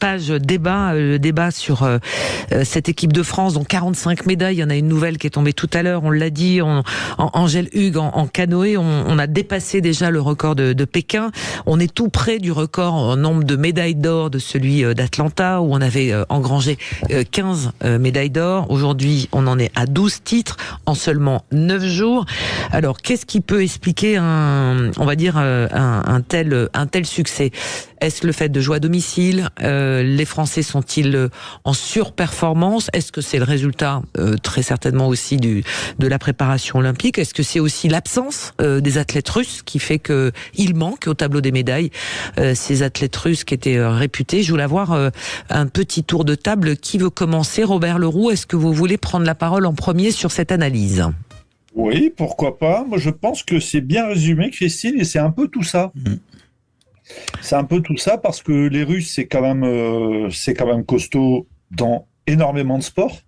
page débat, le débat sur cette équipe de France, dont 45 médailles. Il y en a une nouvelle qui est tombée tout à l'heure, on l'a dit, Angèle Hugues en canoë, on a dépassé déjà le record de Pékin. On est tout près du record en nombre de médailles d'or de celui d'Atlanta, où on avait engrangé 15 médailles d'or. Aujourd'hui, on en est à 12 titres en seulement 9 jours. Alors, qu'est-ce qui peut expliquer un tel succès? Est-ce le fait de jouer à domicile? Les Français sont-ils en surperformance? Est-ce que c'est le résultat très certainement aussi de la préparation olympique? Est-ce que c'est aussi l'absence des athlètes russes qui fait que il manque au tableau des médailles ces athlètes russes qui étaient réputés? Je voulais avoir un petit tour de table. Qui veut commencer? Robert Leroux, est-ce que vous voulez prendre la parole en premier sur cette analyse? Oui, pourquoi pas. Moi, je pense que c'est bien résumé, Christine, et c'est un peu tout ça. C'est un peu tout ça parce que les Russes, c'est quand même costaud dans énormément de sports.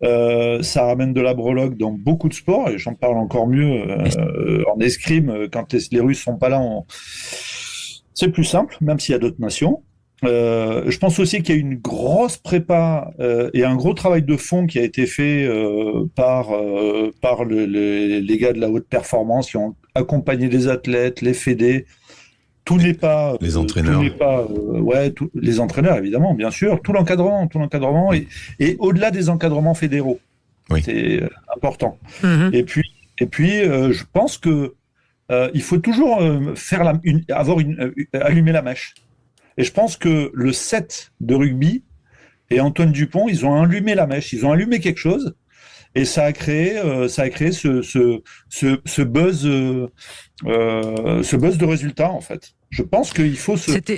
Ça ramène de la breloque dans beaucoup de sports, et j'en parle encore mieux en escrime. Quand les Russes sont pas là, c'est plus simple, même s'il y a d'autres nations. Je pense aussi qu'il y a une grosse prépa et un gros travail de fond qui a été fait par les gars de la haute performance qui ont accompagné les athlètes, les fédés. Tout n'est pas les entraîneurs. Les entraîneurs évidemment, bien sûr, tout l'encadrement et au-delà des encadrements fédéraux. Oui. C'est important. Et puis je pense que il faut toujours allumer la mèche. Et je pense que le 7 de rugby et Antoine Dupont, ils ont allumé la mèche, ils ont allumé quelque chose, et ça a créé ce buzz de résultats en fait. Je pense qu'il faut cette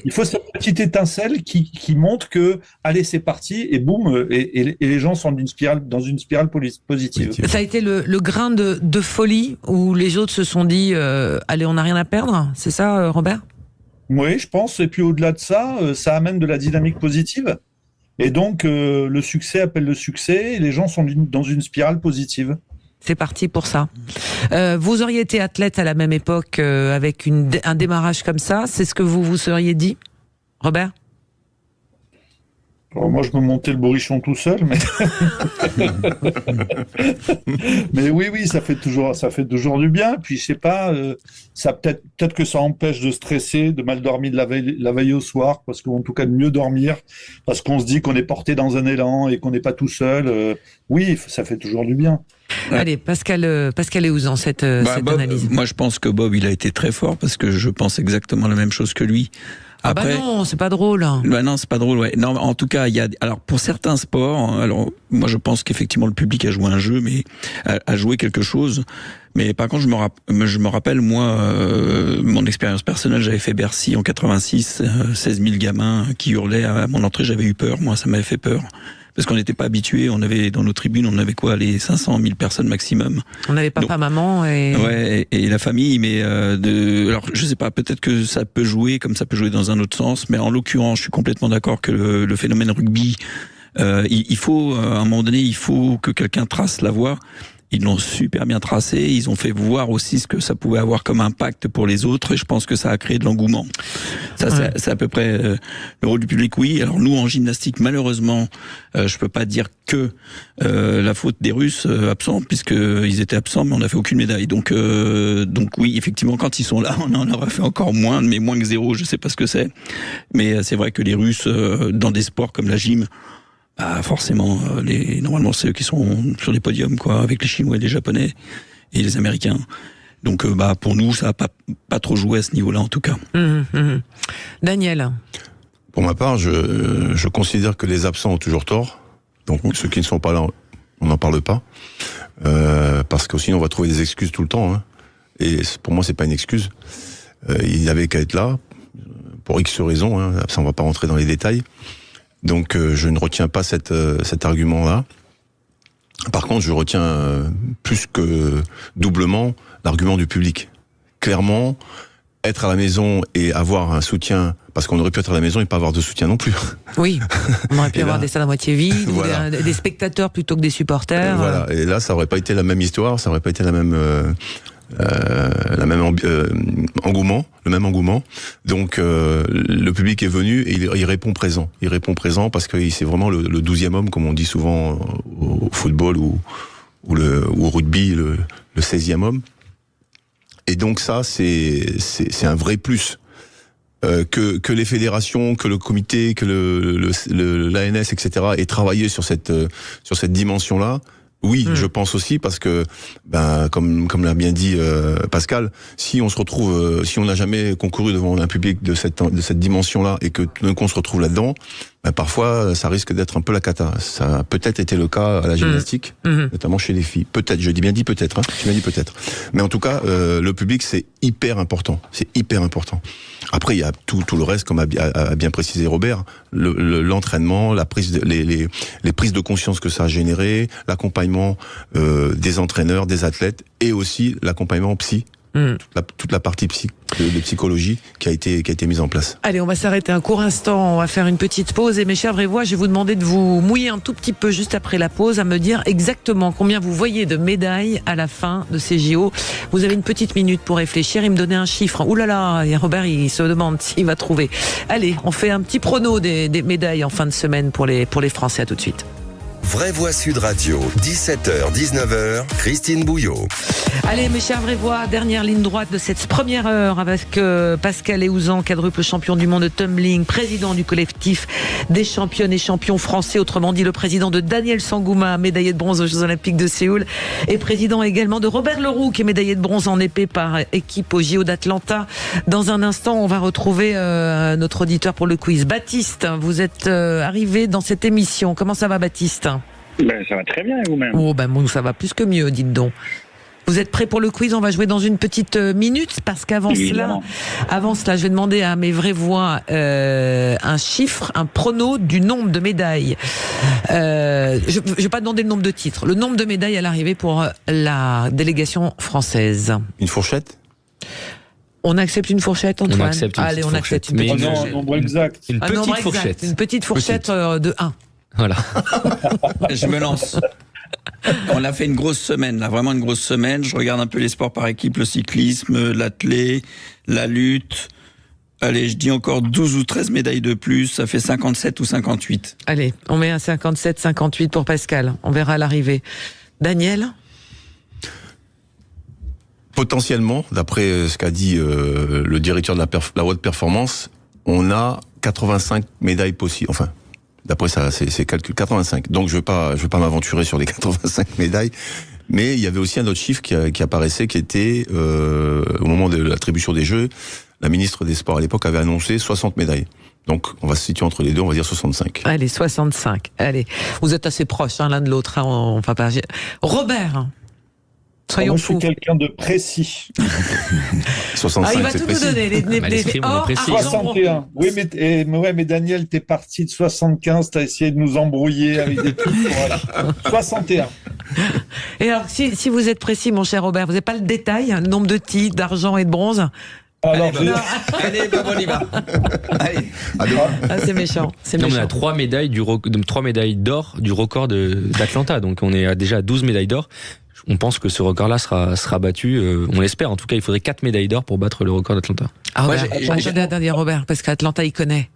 petite étincelle qui montre que allez, c'est parti, et boum, et les gens sont dans une spirale positive. Ça a été le grain de folie où les autres se sont dit allez, on n'a rien à perdre, c'est ça, Robert? Oui, je pense. Et puis au-delà de ça, ça amène de la dynamique positive. Et donc, le succès appelle le succès, et les gens sont dans une spirale positive. C'est parti pour ça. Vous auriez été athlète à la même époque avec un démarrage comme ça. C'est ce que vous vous seriez dit, Robert? Alors moi, je me montais le bourrichon tout seul, mais mais oui, ça fait toujours du bien. Puis je sais pas, ça peut-être que ça empêche de stresser, de mal dormir de la veille au soir, parce qu'en tout cas de mieux dormir, parce qu'on se dit qu'on est porté dans un élan et qu'on n'est pas tout seul. Oui, ça fait toujours du bien. Ouais. Allez, Pascal Eouzan, cette analyse. Moi, je pense que Bob, il a été très fort, parce que je pense exactement la même chose que lui. Après, non, c'est pas drôle. Non, c'est pas drôle. Ouais. Non, en tout cas, alors pour certains sports, alors moi je pense qu'effectivement le public a joué un jeu, mais a joué quelque chose. Mais par contre, je me rappelle moi, mon expérience personnelle, j'avais fait Bercy en 86, 16 000 gamins qui hurlaient à mon entrée, j'avais eu peur. Moi, ça m'avait fait peur. Parce qu'on n'était pas habitués, on avait dans nos tribunes, on avait les 500 000 personnes maximum. On avait papa, maman et... Ouais, et la famille, mais alors je sais pas, peut-être que ça peut jouer comme ça peut jouer dans un autre sens, mais en l'occurrence, je suis complètement d'accord que le phénomène rugby, il faut, à un moment donné, il faut que quelqu'un trace la voie. Ils l'ont super bien tracé, ils ont fait voir aussi ce que ça pouvait avoir comme impact pour les autres, et je pense que ça a créé de l'engouement. Ça, ouais. C'est à peu près le rôle du public, oui. Alors nous, en gymnastique, malheureusement, je peux pas dire que la faute des Russes absents, puisqu'ils étaient absents, mais on n'a fait aucune médaille. Donc oui, effectivement, quand ils sont là, on en aura fait encore moins, mais moins que zéro, je sais pas ce que c'est. Mais c'est vrai que les Russes, dans des sports comme la gym, forcément, normalement, c'est eux qui sont sur les podiums, quoi, avec les Chinois et les Japonais et les Américains. Donc, pour nous, ça n'a pas trop joué à ce niveau-là, en tout cas. Daniel. Pour ma part, je considère que les absents ont toujours tort. Donc, ceux qui ne sont pas là, on n'en parle pas. Parce que sinon, on va trouver des excuses tout le temps. Hein. Et pour moi, c'est pas une excuse. Il n'avait qu'à être là, pour X raisons. Hein. Ça, on va pas rentrer dans les détails. Donc je ne retiens pas cet argument-là. Par contre, je retiens plus que doublement l'argument du public. Clairement, être à la maison et avoir un soutien, parce qu'on aurait pu être à la maison et pas avoir de soutien non plus. Oui, on aurait pu avoir des salles à moitié vides, voilà. Des spectateurs plutôt que des supporters. Voilà, et là, ça aurait pas été la même histoire, ça aurait pas été la même le même engouement. Donc le public est venu et il répond présent. Il répond présent parce que c'est vraiment le 12e homme, comme on dit souvent au football ou au rugby, le 16e homme. Et donc ça, c'est un vrai plus. Que les fédérations, que le comité, que l'ANS, etc. aient travaillé sur cette dimension-là. Oui, je pense aussi parce que, comme l'a bien dit Pascal, si on se retrouve, si on n'a jamais concouru devant un public de cette dimension-là et que tout d'un coup on se retrouve là-dedans, parfois ça risque d'être un peu la cata. Ça a peut-être été le cas à la gymnastique, notamment chez les filles. Peut-être, j'ai bien dit peut-être. Mais en tout cas, le public c'est hyper important. C'est hyper important. Après, il y a tout le reste, comme a bien précisé Robert, l'entraînement, les prises de conscience que ça a généré, l'accompagnement des entraîneurs, des athlètes, et aussi l'accompagnement psy. Toute la partie de psychologie qui a été mise en place. Allez, on va s'arrêter un court instant, on va faire une petite pause. Et mes chers Brévois, je vais vous demander de vous mouiller un tout petit peu juste après la pause, à me dire exactement combien vous voyez de médailles à la fin de ces JO. Vous avez une petite minute pour réfléchir et me donner un chiffre. Ouh là là, et Robert, il se demande s'il va trouver. Allez, on fait un petit prono des médailles en fin de semaine pour les Français. À tout de suite. Vraie Voix Sud Radio, 17h, 19h, Christine Bouillot. Allez, mes chers Brévois, dernière ligne droite de cette première heure avec Pascal Héouzan, quadruple champion du monde de tumbling, président du collectif des championnes et champions français, autrement dit le président de Daniel Sangouma, médaillé de bronze aux Jeux Olympiques de Séoul, et président également de Robert Leroux, qui est médaillé de bronze en épée par équipe au JO d'Atlanta. Dans un instant, on va retrouver notre auditeur pour le quiz. Baptiste, vous êtes arrivé dans cette émission. Comment ça va, Baptiste ? Ça va très bien, et vous-même? Oh, moi, ça va plus que mieux, dites donc. Vous êtes prêts pour le quiz? On va jouer dans une petite minute, parce qu'avant cela, je vais demander à mes vraies voix un chiffre, un prono du nombre de médailles. Je vais pas demander le nombre de titres, le nombre de médailles à l'arrivée pour la délégation française. Une fourchette? On accepte une fourchette, Antoine? On accepte une on accepte une petite fourchette. Un nombre exact. Une petite fourchette. Une petite fourchette de 1. Voilà. Je me lance. On a fait une grosse semaine, là, vraiment une grosse semaine. Je regarde un peu les sports par équipe, le cyclisme, l'athlé, la lutte. Allez, je dis encore 12 ou 13 médailles de plus, ça fait 57 ou 58. Allez, on met un 57, 58 pour Pascal. On verra à l'arrivée. Daniel? Potentiellement, d'après ce qu'a dit le directeur de la haute performance, on a 85 médailles possibles. Enfin, d'après ça, c'est calcul 85. Donc je vais pas m'aventurer sur les 85 médailles. Mais il y avait aussi un autre chiffre qui apparaissait, qui était au moment de l'attribution des Jeux, la ministre des Sports à l'époque avait annoncé 60 médailles. Donc on va se situer entre les deux, on va dire 65. Allez, 65. Allez, vous êtes assez proches l'un de l'autre. On va pas. Robert. Soyons moi, je suis fous. quelqu'un de précis. 65, il va c'est tout précis. nous donner. L'escrime, on est précis. 61. Oui, mais Daniel, t'es parti de 75, t'as essayé de nous embrouiller avec des trucs. Voilà. 61. Et alors, si vous êtes précis, mon cher Robert, vous n'avez pas le détail, le nombre de titres, d'argent et de bronze? Alors, Allez, on y va. Allez. Ah, c'est méchant. C'est Non, méchant. on a 3 médailles d'or du record d'Atlanta. Donc on est déjà à 12 médailles d'or. On pense que ce record-là sera battu. On l'espère. En tout cas, il faudrait 4 médailles d'or pour battre le record d'Atlanta. Ah, Moi, Robert, attendez, Robert, parce qu'Atlanta, il connaît.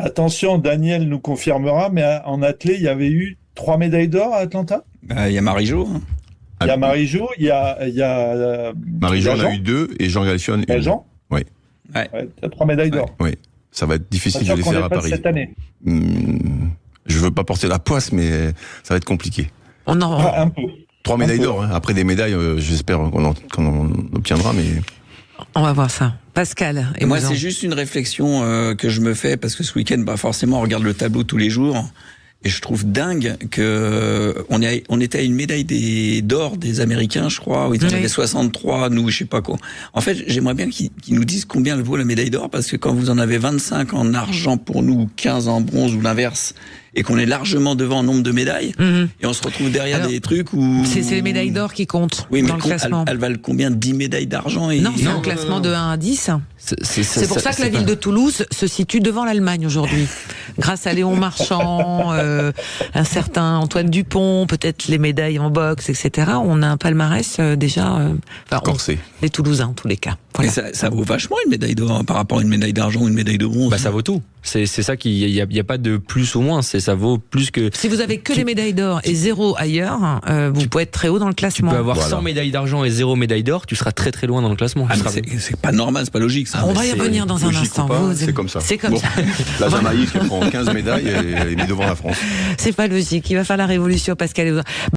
attention, Daniel nous confirmera, mais en athlée, il y avait eu 3 médailles d'or à Atlanta. Il y a Marie-Jo. Hein. Il y a Marie-Jo, il y a Marie-Jo en Jean. a eu 2 et Jean Galfion Il y a une. Jean. Oui. Ouais, t'as 3 médailles d'or. Oui. Ça va être difficile de les qu'on faire n'est à pas de Paris. cette année. Je veux pas porter la poisse, mais ça va être compliqué. On en... Un peu. 3 médailles d'or, hein. Après des médailles, j'espère qu'on en obtiendra, mais... On va voir ça. Pascal. Et moi, c'est juste une réflexion que je me fais, parce que ce week-end, forcément, on regarde le tableau tous les jours. Et je trouve dingue que on était à une médaille d'or des Américains, je crois, où ils en avaient 63, nous, je sais pas quoi. En fait, j'aimerais bien qu'ils nous disent combien vaut la médaille d'or, parce que quand vous en avez 25 en argent pour nous, 15 en bronze ou l'inverse, et qu'on est largement devant en nombre de médailles, et on se retrouve derrière Alors, des trucs où... C'est les médailles d'or qui comptent dans le classement. Elles valent combien? 10 médailles d'argent Non, c'est un classement de 1 à 10. C'est pour ça que la ville de Toulouse se situe devant l'Allemagne aujourd'hui. Grâce à Léon Marchand, un certain Antoine Dupont, peut-être les médailles en boxe, etc. On a un palmarès déjà... corsé. Les Toulousains, en tous les cas. Voilà. Et ça vaut vachement une médaille d'or par rapport à une médaille d'argent ou une médaille de bronze. Bah ça vaut tout. C'est ça qu'il y a pas de plus ou moins. Ça vaut plus que. Si vous avez que les médailles d'or et 0 ailleurs, vous pouvez être très haut dans le Tu classement. peux avoir Voilà. 100 médailles d'argent et 0 médaille d'or, tu seras très très loin dans le classement. Ah, mais c'est pas normal, c'est pas logique ça. On va y c'est revenir dans un Logique instant. ou pas, Vous- c'est comme ça. C'est comme Bon. ça. La Jamaïque, elle prend 15 médailles et est mise devant la France. C'est pas logique. Il va faire la révolution, Pascal.